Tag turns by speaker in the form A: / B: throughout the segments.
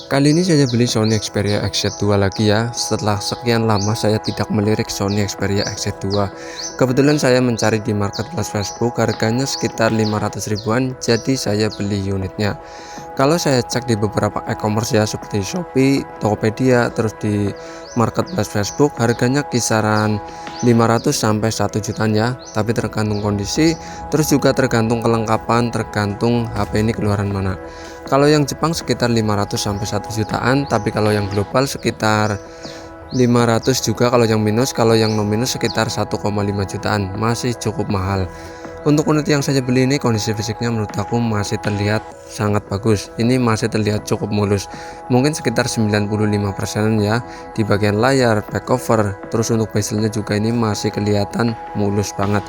A: Kali ini saya beli Sony Xperia XZ2 lagi ya. Setelah sekian lama saya tidak melirik Sony Xperia XZ2. Kebetulan saya mencari di marketplace Facebook, harganya sekitar 500 ribuan, jadi saya beli unitnya. Kalau saya cek di beberapa e-commerce ya, seperti Shopee, Tokopedia, terus di marketplace Facebook, harganya kisaran 500 sampai 1 jutaan ya, tapi tergantung kondisi, terus juga tergantung kelengkapan, tergantung HP ini keluaran mana. Kalau yang Jepang sekitar 500 sampai 1 jutaan, tapi kalau yang global sekitar 500 juga kalau yang minus, kalau yang non minus sekitar 1,5 jutaan, masih cukup mahal. Untuk unit yang saya beli ini kondisi fisiknya menurut aku masih terlihat sangat bagus. Ini masih terlihat cukup mulus. Mungkin sekitar 95% ya di bagian layar, back cover, terus untuk bezelnya juga ini masih kelihatan mulus banget.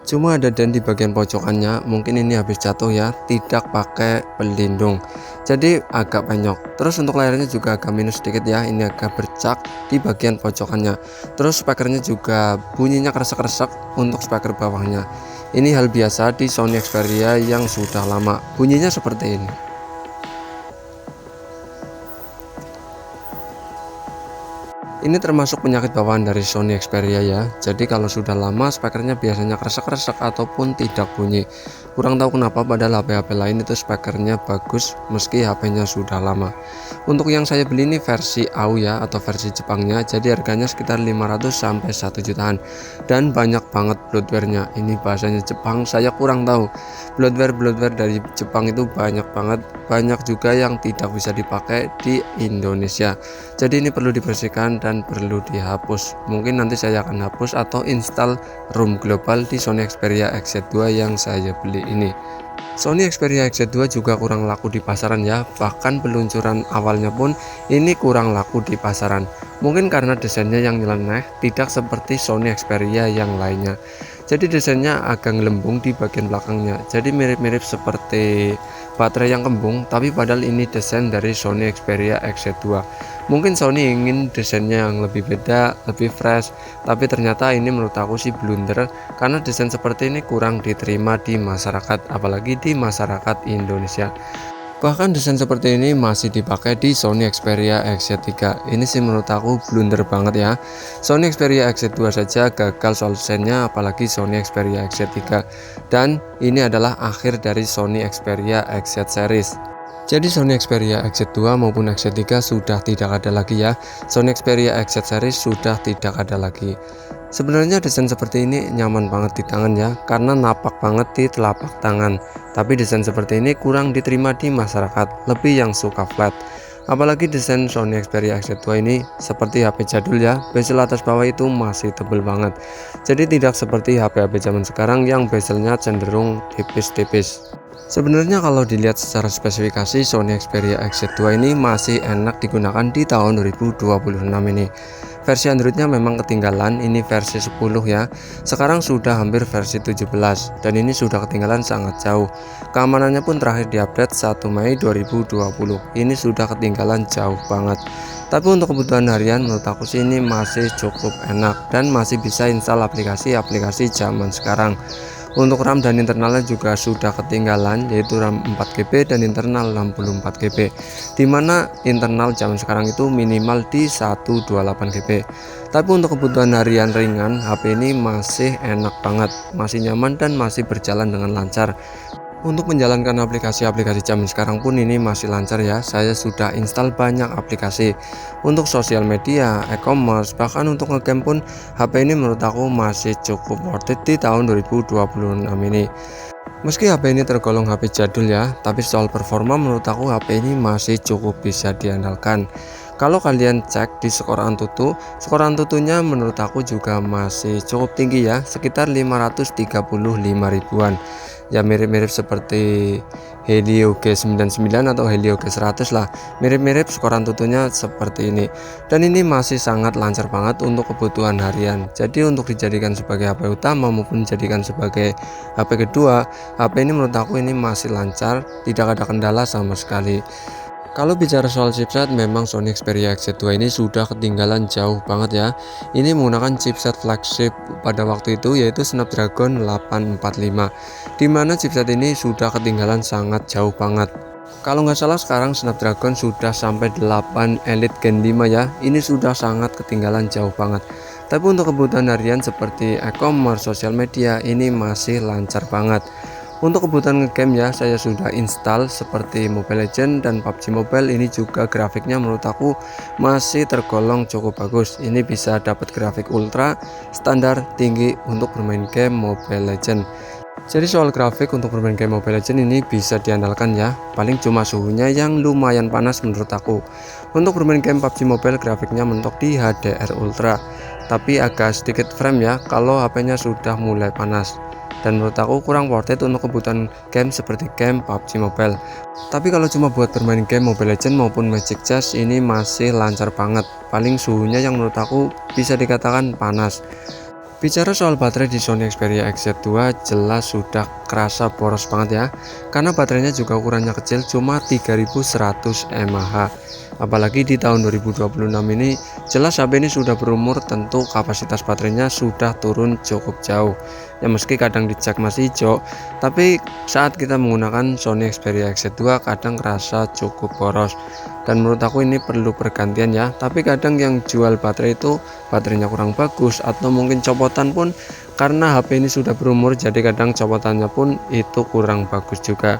A: Cuma ada dan di bagian pojokannya mungkin ini habis jatuh ya, tidak pakai pelindung, jadi agak penyok. Terus untuk layarnya juga agak minus sedikit ya, ini agak bercak di bagian pojokannya. Terus speakernya juga bunyinya kresek-kresek untuk speaker bawahnya. Ini hal biasa di Sony Xperia yang sudah lama, bunyinya seperti ini. Ini termasuk penyakit bawaan dari Sony Xperia ya. Jadi kalau sudah lama speakernya biasanya kresek-kresek ataupun tidak bunyi. Kurang tahu kenapa, padahal HP-HP lain itu speakernya bagus meski HP-nya sudah lama. Untuk yang saya beli ini versi AU ya, atau versi Jepangnya. Jadi harganya sekitar 500 sampai 1 jutaan. Dan banyak banget bloatware-nya. Ini bahasanya Jepang, saya kurang tahu. Bloatware dari Jepang itu banyak banget. Banyak juga yang tidak bisa dipakai di Indonesia. Jadi ini perlu dibersihkan dan perlu dihapus. Mungkin nanti saya akan hapus atau install ROM global di Sony Xperia XZ2 yang saya beli ini. Sony Xperia XZ2 juga kurang laku di pasaran ya, bahkan peluncuran awalnya pun ini kurang laku di pasaran. Mungkin karena desainnya yang nyeleneh, tidak seperti Sony Xperia yang lainnya. Jadi desainnya agak ngelembung di bagian belakangnya, jadi mirip-mirip seperti baterai yang kembung, tapi padahal ini desain dari Sony Xperia XZ2. Mungkin Sony ingin desainnya yang lebih beda, lebih fresh, tapi ternyata ini menurut aku sih blunder, karena desain seperti ini kurang diterima di masyarakat, apalagi di masyarakat Indonesia. Bahkan desain seperti ini masih dipakai di Sony Xperia XZ3. Ini sih menurut aku blunder banget ya. Sony Xperia XZ2 saja gagal soal desainnya, apalagi Sony Xperia XZ3. Dan ini adalah akhir dari Sony Xperia XZ series. Jadi Sony Xperia XZ2 maupun XZ3 sudah tidak ada lagi ya. Sony Xperia XZ series sudah tidak ada lagi. Sebenarnya desain seperti ini nyaman banget di tangan ya, karena napak banget di telapak tangan. Tapi desain seperti ini kurang diterima di masyarakat, lebih yang suka flat. Apalagi desain Sony Xperia XZ2 ini seperti HP jadul ya, bezel atas bawah itu masih tebel banget. Jadi tidak seperti HP-HP zaman sekarang yang bezelnya cenderung tipis-tipis. Sebenarnya kalau dilihat secara spesifikasi, Sony Xperia XZ2 ini masih enak digunakan di tahun 2026 ini. Versi Androidnya memang ketinggalan, ini versi 10 ya. Sekarang sudah hampir versi 17 dan ini sudah ketinggalan sangat jauh. Keamanannya pun terakhir diupdate 1 Mei 2020. Ini sudah ketinggalan jauh banget. Tapi untuk kebutuhan harian menurut aku sih ini masih cukup enak dan masih bisa install aplikasi-aplikasi zaman sekarang. Untuk RAM dan internalnya juga sudah ketinggalan, yaitu RAM 4GB dan internal 64GB, dimana internal zaman sekarang itu minimal di 128GB. Tapi untuk kebutuhan harian ringan, HP ini masih enak banget, masih nyaman dan masih berjalan dengan lancar. Untuk menjalankan aplikasi-aplikasi zaman sekarang pun ini masih lancar ya. Saya sudah install banyak aplikasi untuk sosial media, e-commerce, bahkan untuk ngegame pun HP ini menurut aku masih cukup worth it di tahun 2026 ini. Meski HP ini tergolong HP jadul ya, tapi soal performa menurut aku HP ini masih cukup bisa diandalkan. Kalau kalian cek di skor Antutu, skor Antutunya menurut aku juga masih cukup tinggi ya, sekitar 535 ribuan. Ya mirip-mirip seperti Helio G99 atau Helio G100 lah, mirip-mirip skor Antutunya seperti ini. Dan ini masih sangat lancar banget untuk kebutuhan harian. Jadi untuk dijadikan sebagai HP utama maupun dijadikan sebagai HP kedua, HP ini menurut aku ini masih lancar, tidak ada kendala sama sekali. Kalau bicara soal chipset, memang Sony Xperia XZ2 ini sudah ketinggalan jauh banget ya. Ini menggunakan chipset flagship pada waktu itu, yaitu Snapdragon 845, dimana chipset ini sudah ketinggalan sangat jauh banget. Kalau nggak salah sekarang Snapdragon sudah sampai 8 Elite Gen 5 ya. Ini sudah sangat ketinggalan jauh banget. Tapi untuk kebutuhan harian seperti e-commerce, sosial media ini masih lancar banget. Untuk kebutuhan ngegame ya, saya sudah install seperti Mobile Legends dan PUBG Mobile. Ini juga grafiknya menurut aku masih tergolong cukup bagus. Ini bisa dapat grafik ultra standar tinggi untuk bermain game Mobile Legends. Jadi soal grafik untuk bermain game Mobile Legends ini bisa diandalkan ya. Paling cuma suhunya yang lumayan panas menurut aku. Untuk bermain game PUBG Mobile grafiknya mentok di HDR Ultra, tapi agak sedikit frame ya kalau HP-nya sudah mulai panas. Dan menurut aku kurang worth it untuk kebutuhan game seperti game PUBG Mobile. Tapi kalau cuma buat bermain game Mobile Legends maupun Magic Chess ini masih lancar banget. Paling suhunya yang menurut aku bisa dikatakan panas. Bicara soal baterai di Sony Xperia XZ2 jelas sudah kerasa boros banget ya, karena baterainya juga ukurannya kecil cuma 3100 mAh. Apalagi di tahun 2026 ini jelas HP ini sudah berumur, tentu kapasitas baterainya sudah turun cukup jauh ya. Meski kadang dicek masih hijau, tapi saat kita menggunakan Sony Xperia XZ2 kadang kerasa cukup boros. Dan menurut aku ini perlu pergantian ya. Tapi kadang yang jual baterai itu baterainya kurang bagus, atau mungkin copotan pun karena HP ini sudah berumur, jadi kadang copotannya pun itu kurang bagus juga.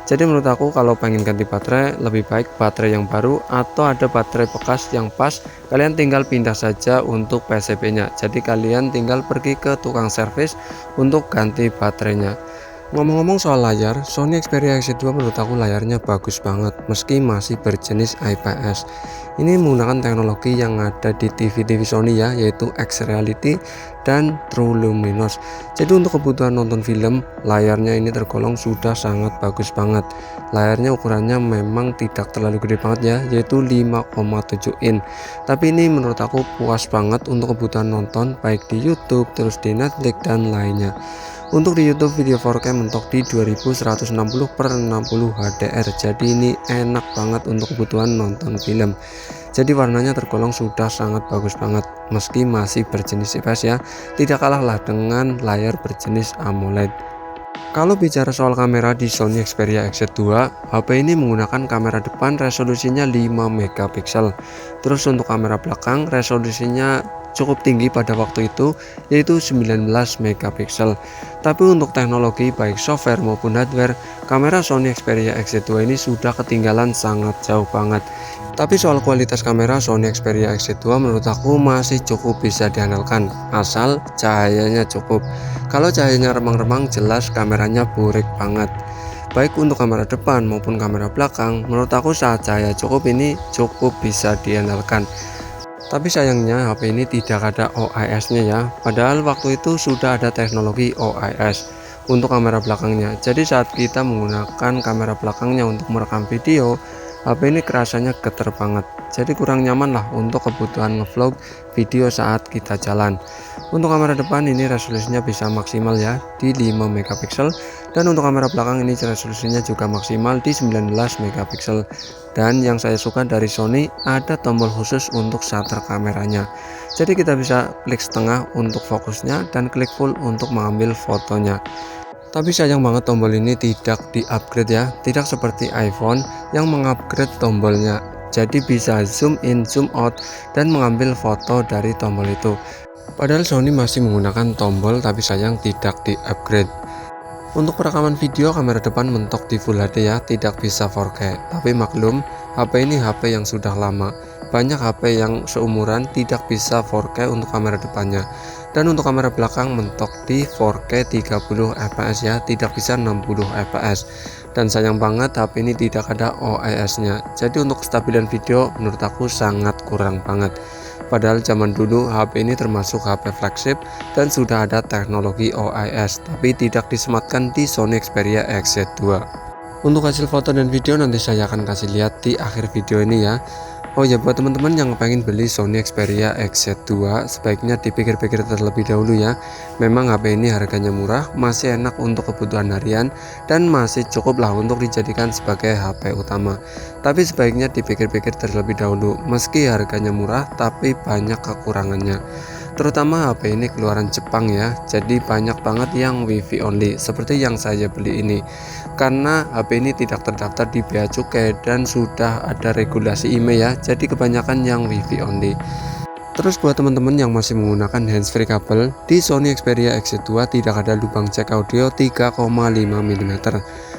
A: Jadi menurut aku kalau pengen ganti baterai lebih baik baterai yang baru, atau ada baterai bekas yang pas, kalian tinggal pindah saja untuk PCB nya. Jadi kalian tinggal pergi ke tukang servis untuk ganti baterainya. Ngomong-ngomong soal layar, Sony Xperia XZ2 menurut aku layarnya bagus banget meski masih berjenis IPS. Ini menggunakan teknologi yang ada di TV-TV Sony ya, yaitu X-Reality dan True Luminous. Jadi untuk kebutuhan nonton film, layarnya ini tergolong sudah sangat bagus banget. Layarnya ukurannya memang tidak terlalu gede banget ya, yaitu 5,7 in. Tapi ini menurut aku puas banget untuk kebutuhan nonton baik di YouTube, terus di Netflix dan lainnya. Untuk di YouTube video 4K mentok di 2160 per 60 HDR. Jadi ini enak banget untuk kebutuhan nonton film. Jadi warnanya tergolong sudah sangat bagus banget meski masih berjenis IPS ya. Tidak kalah lah dengan layar berjenis AMOLED. Kalau bicara soal kamera di Sony Xperia XZ2, HP ini menggunakan kamera depan resolusinya 5 megapiksel. Terus untuk kamera belakang resolusinya cukup tinggi pada waktu itu, yaitu 19 megapiksel. Tapi untuk teknologi baik software maupun hardware, kamera Sony Xperia XZ2 ini sudah ketinggalan sangat jauh banget. Tapi soal kualitas kamera Sony Xperia XZ2 menurut aku masih cukup bisa diandalkan, asal cahayanya cukup. Kalau cahayanya remang-remang jelas kameranya burik banget. Baik untuk kamera depan maupun kamera belakang, menurut aku saat cahaya cukup ini cukup bisa diandalkan. Tapi sayangnya HP ini tidak ada OIS-nya ya. Padahal waktu itu sudah ada teknologi OIS untuk kamera belakangnya. Jadi saat kita menggunakan kamera belakangnya untuk merekam video, HP ini kerasanya geter banget. Jadi kurang nyaman lah untuk kebutuhan ngevlog video saat kita jalan. Untuk kamera depan ini resolusinya bisa maksimal ya di 5 megapiksel, dan untuk kamera belakang ini resolusinya juga maksimal di 19 megapiksel. Dan yang saya suka dari Sony ada tombol khusus untuk shutter kameranya. Jadi kita bisa klik setengah untuk fokusnya dan klik full untuk mengambil fotonya. Tapi sayang banget tombol ini tidak di-upgrade ya, tidak seperti iPhone yang mengupgrade tombolnya. Jadi bisa zoom in, zoom out dan mengambil foto dari tombol itu. Padahal Sony masih menggunakan tombol, tapi sayang tidak di-upgrade. Untuk perekaman video kamera depan mentok di Full HD ya, tidak bisa 4K. Tapi maklum, HP ini HP yang sudah lama. Banyak HP yang seumuran tidak bisa 4K untuk kamera depannya. Dan untuk kamera belakang mentok di 4K 30 fps ya, tidak bisa 60 fps. Dan sayang banget HP ini tidak ada OIS nya. Jadi untuk kestabilan video menurut aku sangat kurang banget. Padahal zaman dulu HP ini termasuk HP flagship dan sudah ada teknologi OIS, tapi tidak disematkan di Sony Xperia XZ2. Untuk hasil foto dan video nanti saya akan kasih lihat di akhir video ini ya. Oh ya, buat teman-teman yang pengen beli Sony Xperia XZ2 sebaiknya dipikir-pikir terlebih dahulu ya. Memang HP ini harganya murah, masih enak untuk kebutuhan harian, dan masih cukup lah untuk dijadikan sebagai HP utama. Tapi sebaiknya dipikir-pikir terlebih dahulu, meski harganya murah tapi banyak kekurangannya. Terutama HP ini keluaran Jepang ya, jadi banyak banget yang WiFi only seperti yang saya beli ini. Karena HP ini tidak terdaftar di Bea Cukai dan sudah ada regulasi IMEI ya, jadi kebanyakan yang WiFi only. Terus buat teman-teman yang masih menggunakan handsfree kabel, di Sony Xperia XZ2 tidak ada lubang jack audio 3,5 mm.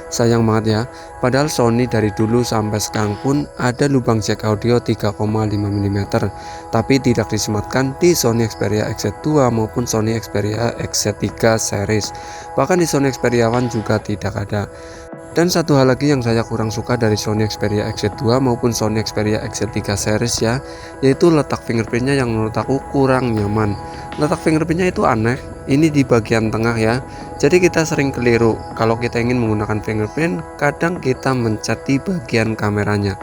A: Sayang banget ya, padahal Sony dari dulu sampai sekarang pun ada lubang jack audio 3,5 mm, tapi tidak disematkan di Sony Xperia XZ2 maupun Sony Xperia XZ3 series. Bahkan di Sony Xperia One juga tidak ada. Dan satu hal lagi yang saya kurang suka dari Sony Xperia XZ2 maupun Sony Xperia XZ3 series ya, yaitu letak fingerprintnya yang menurut aku kurang nyaman. Letak fingerprintnya itu aneh, ini di bagian tengah ya. Jadi kita sering keliru kalau kita ingin menggunakan fingerprint, kadang kita mencet di bagian kameranya.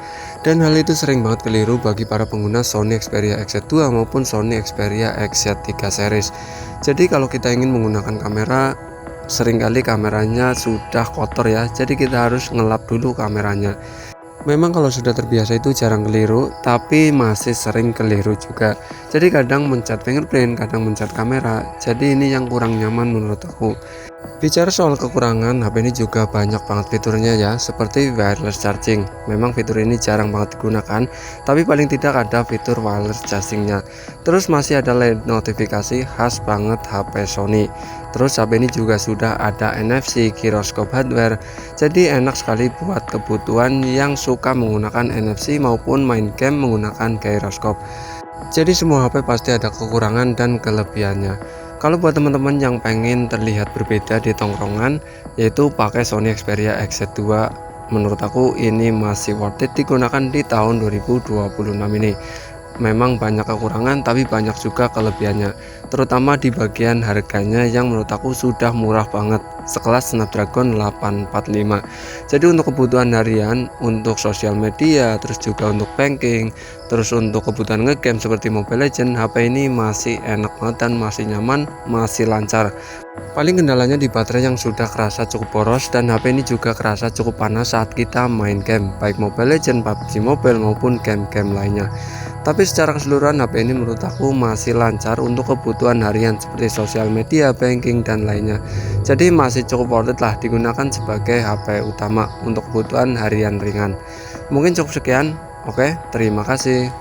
A: Dan hal itu sering banget keliru bagi para pengguna Sony Xperia XZ2 maupun Sony Xperia XZ3 series. Jadi kalau kita ingin menggunakan kamera, seringkali kameranya sudah kotor ya, jadi kita harus ngelap dulu kameranya. Memang kalau sudah terbiasa itu jarang keliru, tapi masih sering keliru juga. Jadi kadang mencet fingerprint, kadang mencet kamera, jadi ini yang kurang nyaman menurut aku. Bicara soal kekurangan, HP ini juga banyak banget fiturnya ya, seperti wireless charging. Memang fitur ini jarang banget digunakan, tapi paling tidak ada fitur wireless chargingnya. Terus masih ada LED notifikasi khas banget HP Sony. Terus HP ini juga sudah ada NFC gyroscope hardware, jadi enak sekali buat kebutuhan yang suka menggunakan NFC maupun main game menggunakan gyroscope. Jadi semua HP pasti ada kekurangan dan kelebihannya. Kalau buat teman-teman yang pengen terlihat berbeda di tongkrongan, yaitu pakai Sony Xperia XZ2, menurut aku ini masih worth it digunakan di tahun 2026 ini. Memang banyak kekurangan tapi banyak juga kelebihannya, terutama di bagian harganya yang menurut aku sudah murah banget, sekelas Snapdragon 845. Jadi untuk kebutuhan harian, untuk sosial media, terus juga untuk banking, terus untuk kebutuhan ngegame seperti Mobile Legends, HP ini masih enak banget dan masih nyaman, masih lancar. Paling kendalanya di baterai yang sudah kerasa cukup boros, dan HP ini juga kerasa cukup panas saat kita main game, baik Mobile Legends, PUBG Mobile maupun game-game lainnya. Tapi secara keseluruhan HP ini menurut aku masih lancar untuk kebutuhan harian seperti sosial media, banking, dan lainnya. Jadi masih cukup worth it lah digunakan sebagai HP utama untuk kebutuhan harian ringan. Mungkin cukup sekian. Oke, terima kasih.